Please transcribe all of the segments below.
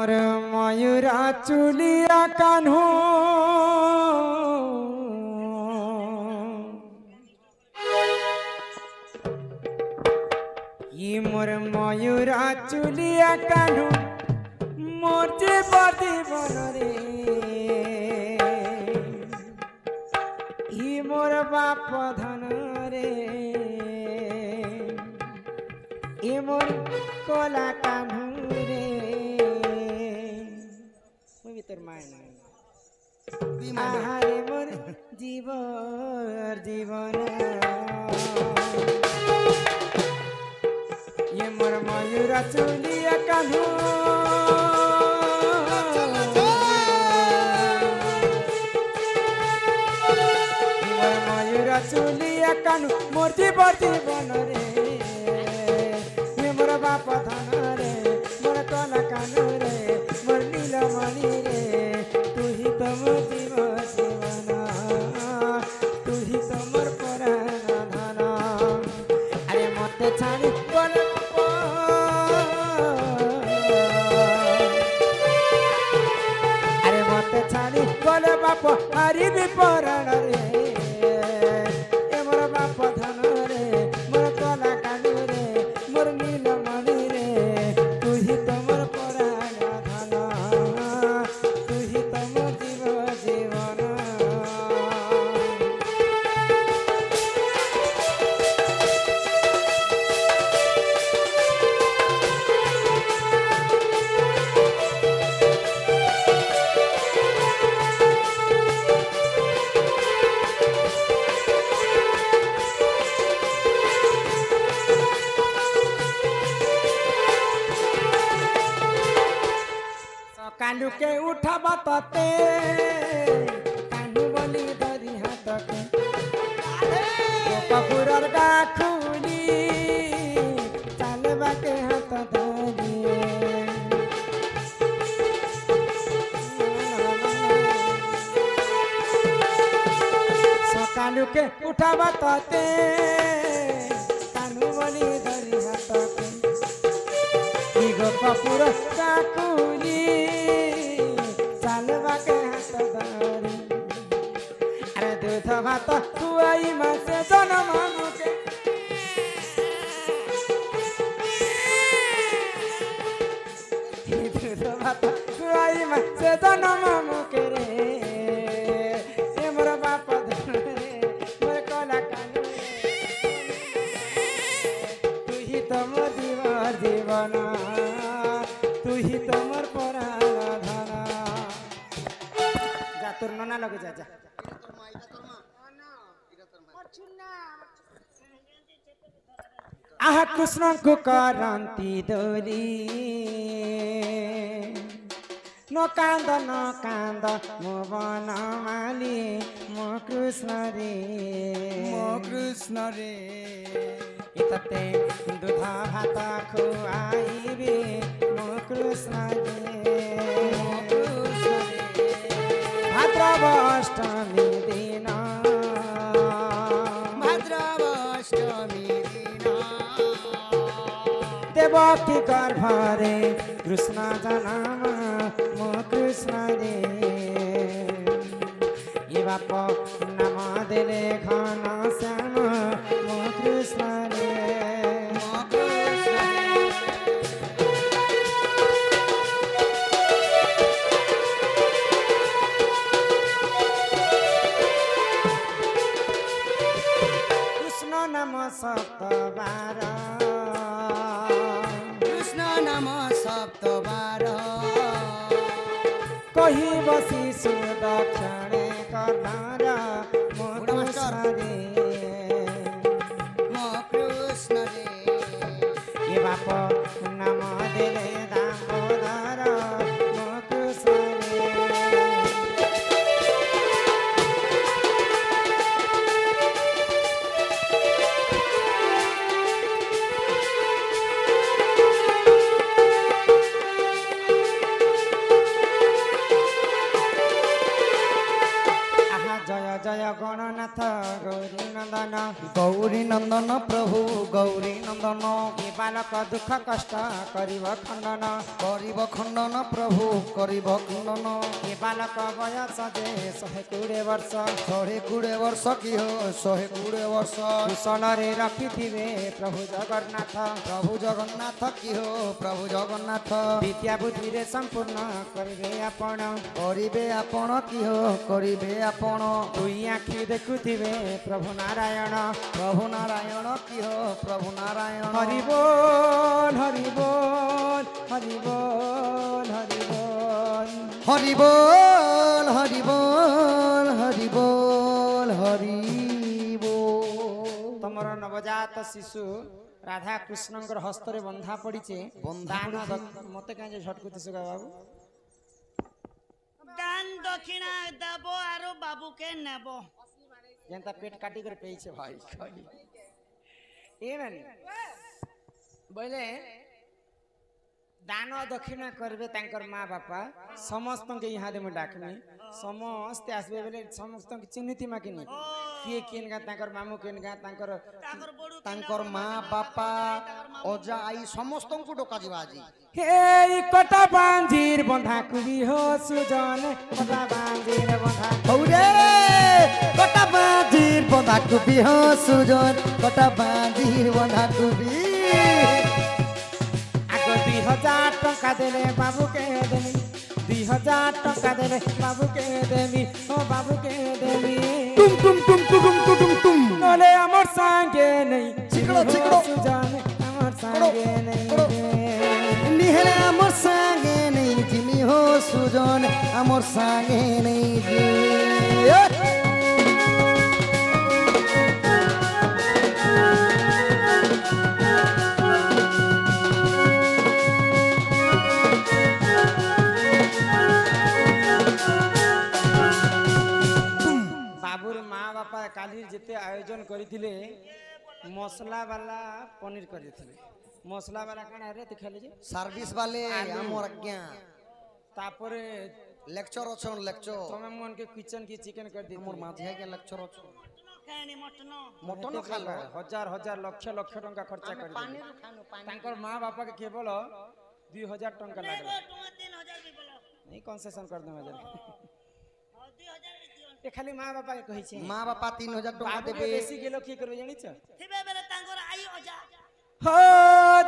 मोर मयूरा चुलिया कान्हू ये मोर मयूरा चुलिया कान्हू मोर जे बदी बन रे ये मोर बाप धन रे ये मोर कोला कान्हू रे मुई तोर माय ना आहारे मोर जीवन ये मोर मयूरा चुलिया कान्हू ये मोर मयूरा चुलिया कान्हू मोर जीवन रे ये मोर बाप धन रे मोर कोला कान्हू रे मोर नीलमणि रे तू ही तो मोर जीवन तू ही तो मोर पराण धन अरे मते छाड़ी बोल अरे मते छाड़ी बोल बाप हरि भी पराण रे ए मोर बाप धन रे मोर कोला कान्हू रे मोर नीलमणि रे तू ही तो मोर पराण धन तू ही तो मोर जीवन कालू के उठा तते कानू बोली धरी हाथ के कपूरर गाखुली चलबा के हाथ धरी कालू के उठा तते कानू बोली धरी हाथ के कपूर गाखुली दूध भात खुआई मासे जनम मुके दूध भात खुआई मासे जनम मुके रे ए मोर बाप धन रे मोर कोला कान्हू रे तू ही तो मोर जीवन तू ही तो मोर पराण धन जा तोर नना लगे जा आह कृष्ण को करंती दोरी न कांद मो बन माली मो कृष्ण रे इतते दूध भात खुआईबे मो कृष्ण रे भाद्रव अष्टमी दिन देवकी गर्भ रे कृष्ण जनम मो कृष्ण रे ये बाप नाम देले घन श्याम मो कृष्ण रे कृष्ण नाम सप्तबार कही बसी सुदक्षिणे कर्णर मो कृष्ण रे ये बाप नाम देले दामोदर मो कृष्ण रे जय गणनाथ गौरीनाथ नंदन गौरी नंदन प्रभु गौरी नंदन ए बालक दुख कष्ट करिब खंडन खंडन प्रभु करिब खंडन ए बालक बयस जे 120 वर्ष 120 वर्ष कि हो 120 वर्ष कुशल रे रखिथिबे प्रभु जगन्नाथ कि हो प्रभु जगन्नाथ विद्या बुद्धि रे संपूर्ण करिबे आपण कि हो करिबे आपण दुई आखि देखुथिबे प्रभु नारायण कि हो प्रभु नारायण हरि बोल हरि बोल हरि बोल हरि बोल हरि बोल हरि बोल हरि बोल हरि बोल तमर नवजात शिशु राधा कृष्णंकर हस्तरे बंधा पड़ीचे मते काजे झटकुतिस बाबू दान दक्षिणा देबो आरो बाबू के नेबो जेंता पेट काटी कर पेइछे भाई ए नानी बोले दान दक्षिणा करबे तांकर माँ बापा समस्त के यहाँ दे मैं डाकनी समस्त आसबे बेले समस्त के चिन्हिति मा किनी किए केनगा तांकर मामू केनगा तांकर माँ बापा अजा आई समस्त को डका जीवा आज हे कटा बांजीर बंधा कुबी हो सुजन कटा बांजीर बंधा हौरे कटा बांजीर बंधा कुबी हो सुजन कटा बांजीर बंधा कुबी आगो 2000 टका देले बाबू के देमी 2000 टका देले बाबू के देमी ओ बाबू के देमी तुम नले हमर संगे नहीं चिकड़ो सुजन हमर संगे नहीं निहले हमर संगे नहीं जिमी हो सुजन हमर संगे नहीं जी बाबूर माँ बापा काली जिते आयोजन करथिले मसला वाला पनीर करथिले मसला वाला काना रे ते खेले जे सर्विस वाले हमर आज्ञा तापरे लेक्चर अछन लेक्चर तमे मन के किचन की चिकन कर दी हमर माझे के लेक्चर अछन खानी मटन खाला हजार हजार लक्ष लक्ष टंका खर्चा कर पानी खानो पानी तांकर माँ बापा के केवल 2000 टंका लागल 3000 भी बोलो नहीं कंसेशन कर दे हजार 2000 ए खाली माँ बापा के कहि छै माँ बापा 3000 टका बाबू देबे बेसी गेलो की करबे जानि छ थिबे बेले तांगर आई अजा हो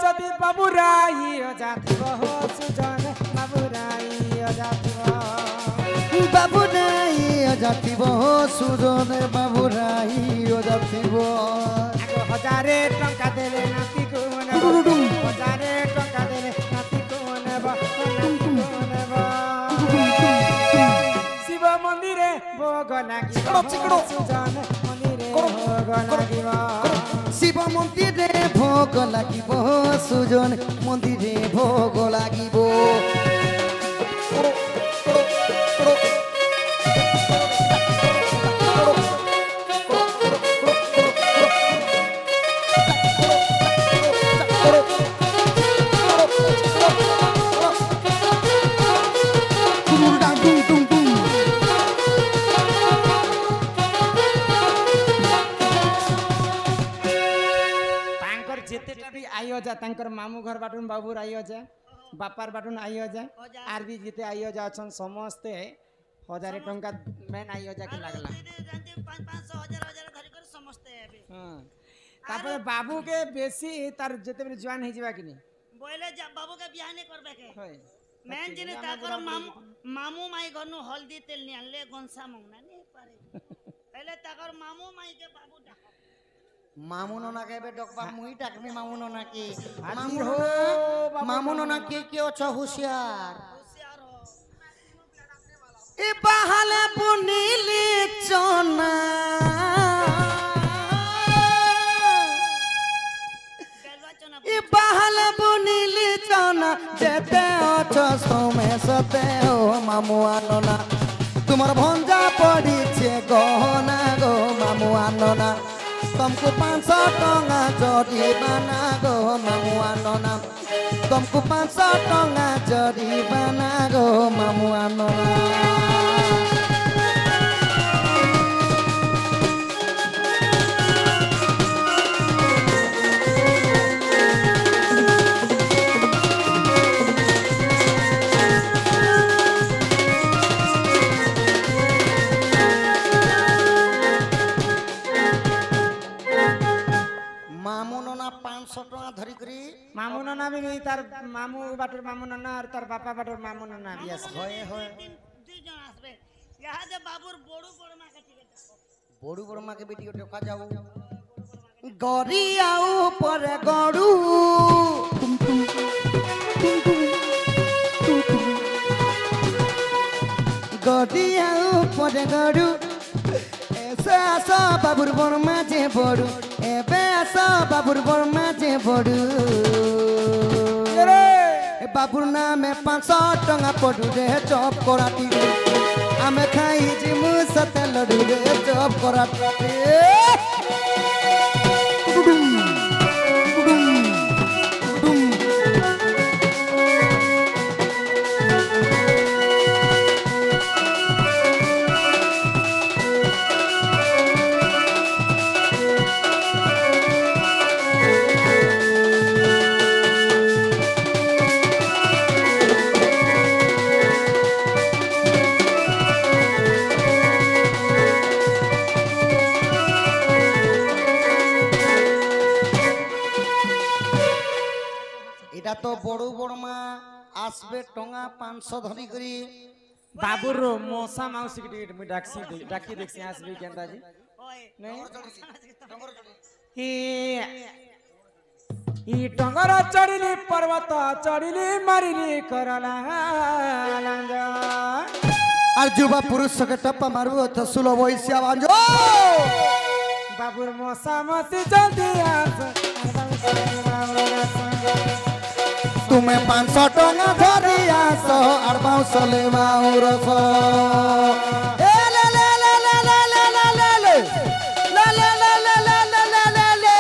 जदि बाबू राई अजाति हो सुजन बाबू राई अजाति बाबू राई अजाति हो सुजन बाबू राई अजाति आगो 1000 टंका देले नाती को ने 1000 टंका देले नाती को ने शिव मंदिरे भोग लागि चिकड़ो सुजन मंदिरे भोग लागि शिव मंदिरे भोग লাগিব सुजन मंदिरे भोग লাগিব आइयो जा तांकर मामू घर बाटुन बाबूर आइयो जा बापार बाटुन आइयो जा आर भी जिते आइयो जा छन समस्त 1000 टंका मेन आइयो जा के लागला 500 1000 धरि कर समस्त हेबे हां तापर बाबू के बेसी तार जते बेले जवान हे जीवा कि नहीं बोले बाबू के बियाह नहीं करबे के होय मेन जिने ताकर मामू माई घरनु हल्दी तेल नि आनले गंसा मंगना नहीं पारे पहले ताकर मामू माई के बाबू डाक मामू नना केबे डकबा मुई टाकमी मामू नना की मामू हो मामू नना के क्यों छ होशियार होशियार हो ए बहाले बुनीली चना ए बहाले बुनीली चना जेते अछ सोमे सते हो मामू आनना तुमर भंजा पड़ी छे गहना गो मामू आनना तुमको 500 टंगा जरिमाना गो मामू आनना तुमको 500 टंगा जरिमाना गो मामू आनना ভাবিনি তার মামু বাটুর মামু নানা আর তার বাপা বাটুর মামু নানা বিয়াস হয় হয় দুইজন আসবে ইহাদে বাবুর বড় বড় মাকে ঠিক আছে বড় বড় মাকে বেটি দেখা যাও গড়িয়াও পরে গড়ু গড়িয়াও পরে গড়ু এসে আস বাবুর বড় মাঝে বড়ু এবে আস বাবুর বড় মাঝে বড়ু বাবুর নামে 500 টঙ্কা পড়ু রে চপ করাটি আমি খাই জিমু সাথে লড়ু রে চপ করাটি এটা তো বড় বড় মা আসবে টঙ্কা 500 ধরি করি বাবুর মশা মাউসি কে ডাকি দেখছি আসবে কেনতাজি ওই নাই ই টঙ্গর চড়িলি পর্বত চড়িলি মারিলি করলা লাঞ্জ আর যুবা পুরুষ কে টপ্পা মারবো তো সুলো বইসি আওয়াজ বাবুর মশা মশি জলদি আস তুমি 500 টঙ্কা ধরি আস আর বাউসলে মাউরস এ লে লে লে লে লে লে লে লে লে লে লে লে লে লে লে লে লে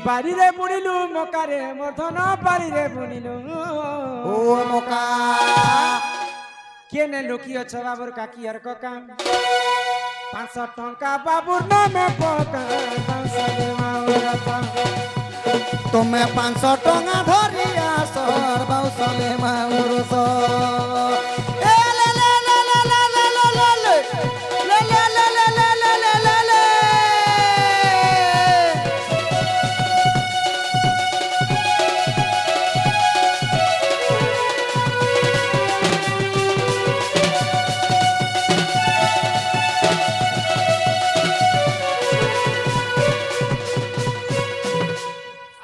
বাড়িরে বুড়িলু মকারে মধন বাড়িরে বুড়িলু ও মোকা কেনে লুকি অছ বাবুর কাকি আর ককা 500 টঙ্কা বাবুর নামে পকা তুমি 500 টঙ্কা ধরি আস আর বাউসলে মাউরস এ লে লে লে লে লে লে লে লে লে লে লে লে লে লে লে লে লে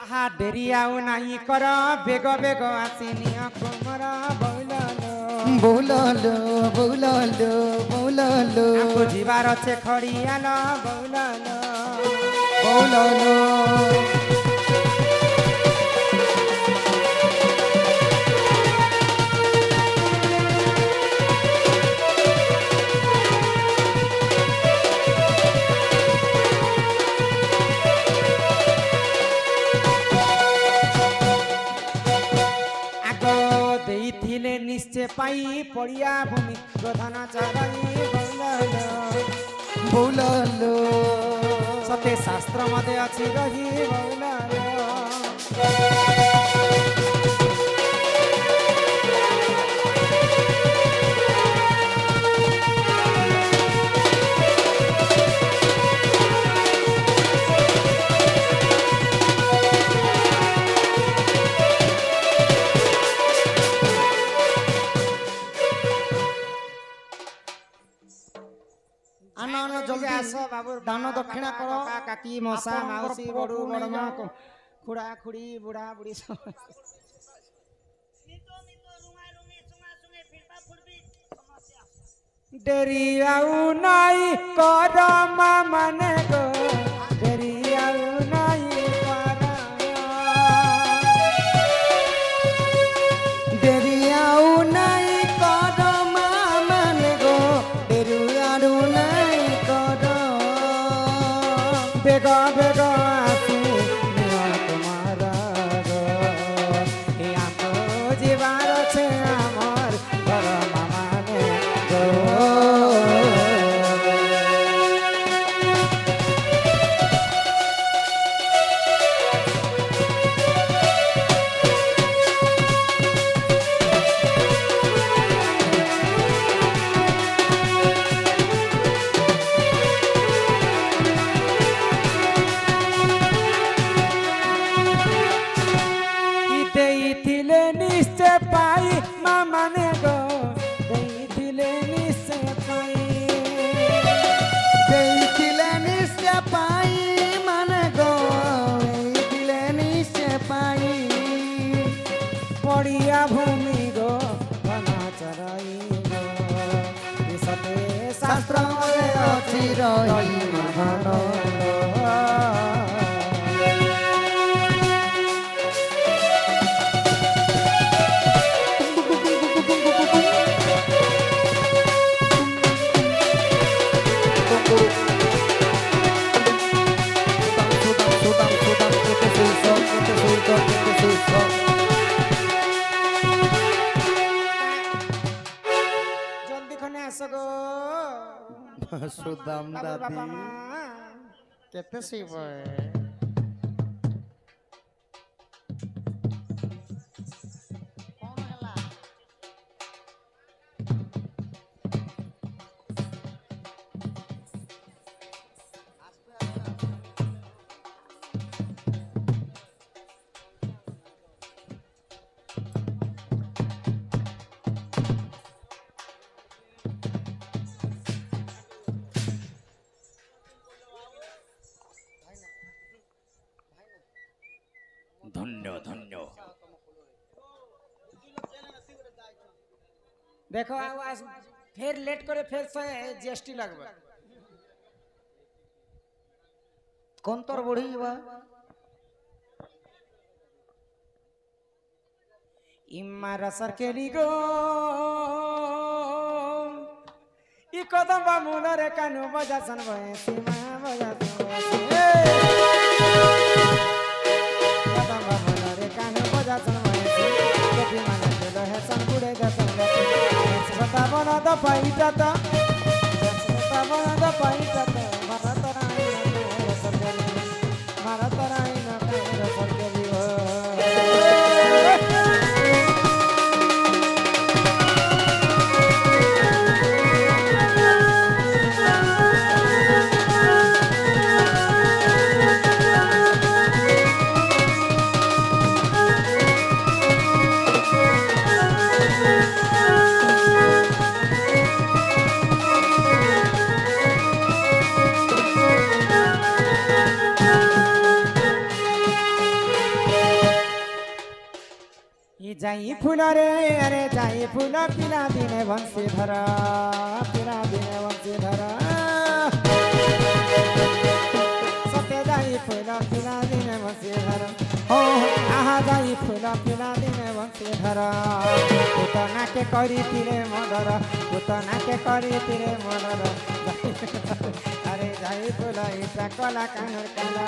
আহা ডেরি আউ নাই কর বেগ বেগ আসিনিয়া কোমরা বইলালো বৌলালো বৌলালো বৌলালো আমকো জিবার আছে খড়িয়ালো বইলালো বৌলালো আগ দেইଥିଲେ নিশ্চয় পাই পড়িয়া ভূমি প্রধান চালাই বইলালো বৌলালো সতে শাস্ত্র মতে আছে রহি বইলালো আনো আনো জলদি আস বাবুর দান দক্ষিণা করো কাকা কাকি মশা ଆପଣଙ୍କର মাউসী ପୁଅ বড় বড় মা ନେଇଯାଅ। খুড়া খুড়ি বুড়া বুড়ি সব মিতো মিতো রুঙা রুঙি সুঙা সুঙে ফিরবা ফুরবি সমস্যা ডেরি আউ নাই কর মা মানে গো ডেরি আউ নাই কর দেরি আউ নাই কর মা মানে গো দেরি আউ নাই কর বেগ বেগ আসি নিয়া তোমার গো এ আমো জীবার আছে আমার ঘর মামানে গো पड़िया भूमि गो वन चराई गो सते शास्त्र ଅଛି ରହି ମହାନ जल्दी खने आस गो ସୁଦାମ ବାବୁ ବାପା ଦାଦି ମା କେତେ ଶିବ धन्य धन्य देखो आज फिर लेट करे फिर से जीएसटी लगबे কোন তোর বড়ি বা इमारा सरकेली गो इ कदम बा मुनरे कानु बजा सन भए सीमा बजा कदम बा मुनरे कानु बजा सन भए कति माने देलो है सन बुडे गसन सता बना द पाइटा त सता बना द पाइटा त भारत रानी ने सरकेली भारत रानी ने सरकेली हो जाई फूल रे अरे जाई फूल पिला दिने वंशी धरा पिला दिने वंशी धरा सत्य जाई फूल पिला दिने वंशी धरा हो आहा जाई फूल पिला दिने वंशी धरा पुतना के करी तिरे मदर पुतना के करी तिरे मदर अरे जाई फूल इटा कला कानर कला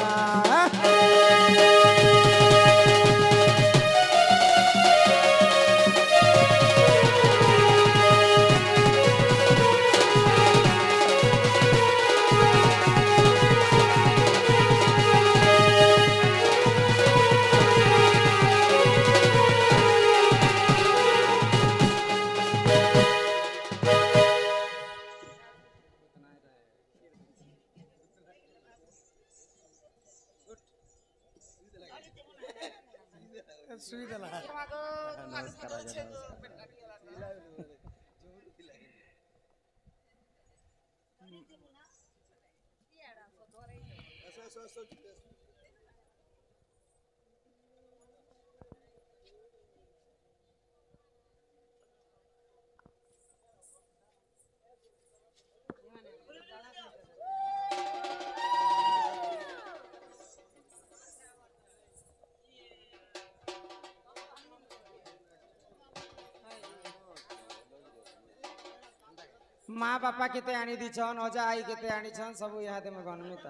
माँ बापा केते आनी दीछन अजा आई केते आनी छन सब यहाँ ते में गणनु त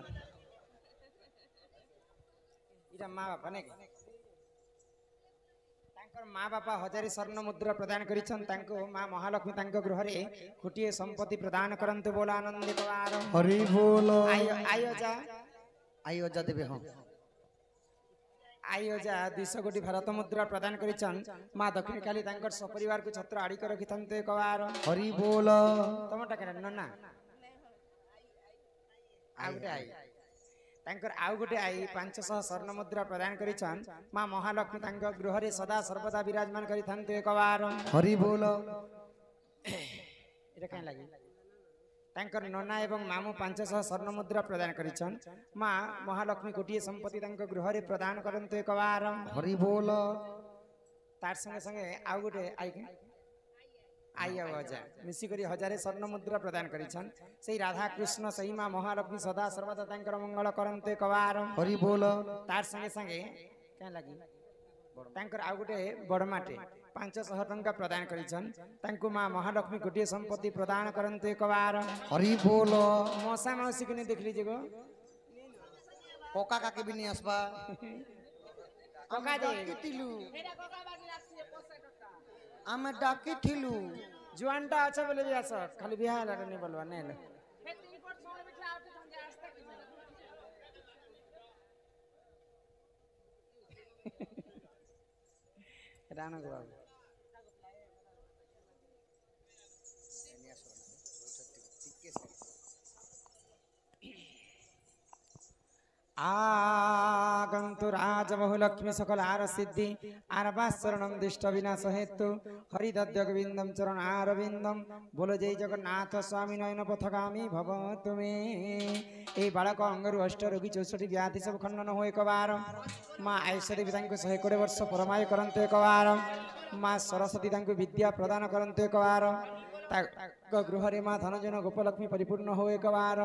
इरा माँ बापा ने तांकर माँ बापा हजारी स्वर्ण मुद्रा प्रदान करिछन तांको माँ महालक्ष्मी तांको गृह रे खुटिए संपत्ति प्रदान करंतु बोला आनंद कुमार হরি বল आयो जा আইও যা দেবে হ্যাঁ आयो जा 200 कोटी भारत मुद्रा प्रदान करिछन माँ दक्षिण काली तांकर सपरिवार को छत्र आड़ी कर रखिथन्ते कवार হরি বল तमटा केना नन्ना आउटे आई तांकर आउ गुटे आई 500 स्वर्ण मुद्रा प्रदान करिछन माँ महालक्ष्मी तांक गृह रे सदा सर्वदा विराजमान करिथन्ते एकबार হরি বল एटा काई लागि तांकर नन्ना एवं मामू 500 स्वर्ण मुद्रा प्रदान करिछन माँ महालक्ष्मी कोटिए संपत्ति तांक गृह रे प्रदान करन्ते एकबार হরি বল तार संगे संगे आउ गोटे आई अजा मिसिकरी हजारे स्वर्ण मुद्रा प्रदान करिछन सेई राधा कृष्ण सही मां महालक्ष्मी सदा सर्वदा तांकर मंगल करन्ते कवार हरि बोल तार संगे संगे क्या लगी तांकर आउ गोटे बड़माटे 500 टंका प्रदान करिछन तांकु मां महालक्ष्मी गोटे संपत्ति प्रदान करन्ते कवार हरि बोल मौसा मौसी के देख लीजिए गो कोका काके भी नहीं आसबा कोका दे डाकिथिलु आमे डाकिथिलु जुआनटा अच्छा बोले भी आस खाली बिहा लागे नहीं बोलवा ने राणा को बाबू आगंतु राज बहुलक्ष्मी सकल आर सिद्धि आरवासरणम दिष्ट विनाश हेतु हरिदद्य गोविंदम चरण आरविंदम बोलो जय जगन्नाथ स्वामी नयन पथगामी भव तुम्हें ए बालक अंगरु अष्ट रोगी 64 व्याधि सब खंडन हो एक बार माँ ऐश्वर्य पिता 120 वर्ष परमाय करंतु एक बार माँ सरस्वती तांको विद्या प्रदान करंतु एक बार गृह माँ धनजन गोपलक्ष्मी परिपूर्ण हो एक बार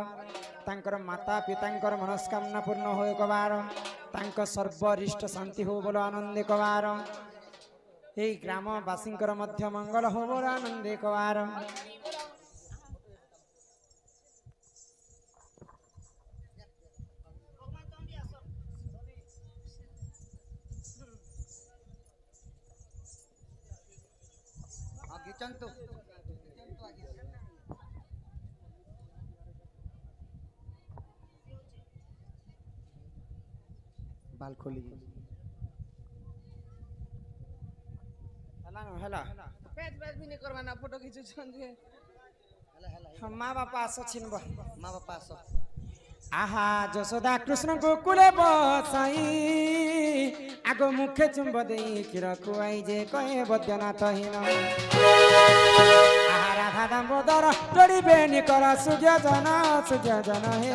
तांकर माता पितांकर मनस्कामना पूर्ण हो एक बार तांको सर्वरिष्ट शांति हो बोलो आनंद एक बार ए ग्रामवासी मध्य मंगल हो बोलो आनंद एक बार बाल खोली हला न हला पेज भी नहीं करवाना फोटो खींचू छन जे हम माँ बापा आसो छिनब माँ बापा आस आहा यशोदा कृष्ण को कुले बसाई आगो मुखे चुंब देई क्षीर खुआई जे कहे बद्यनाथ हीन आहा राधा दामोदर जोड़ी बेनी कर सूर्य जन हे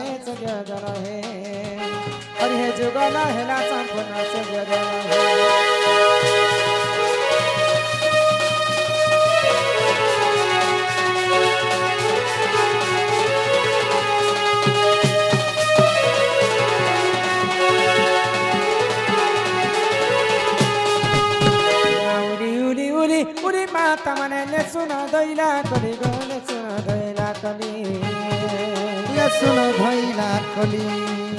अरे हे जुगल हेला संपूर्ण सूर्य जन हे उरी माता मने ले सुनो दैला कली गो ले सुनो दैला कली ये सुनो धैला कली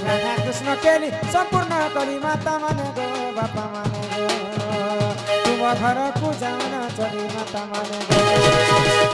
राधा कृष्ण केली संपूर्ण कली माता माने गो बापा माने गो तुम घर को जाना चली माता माने गो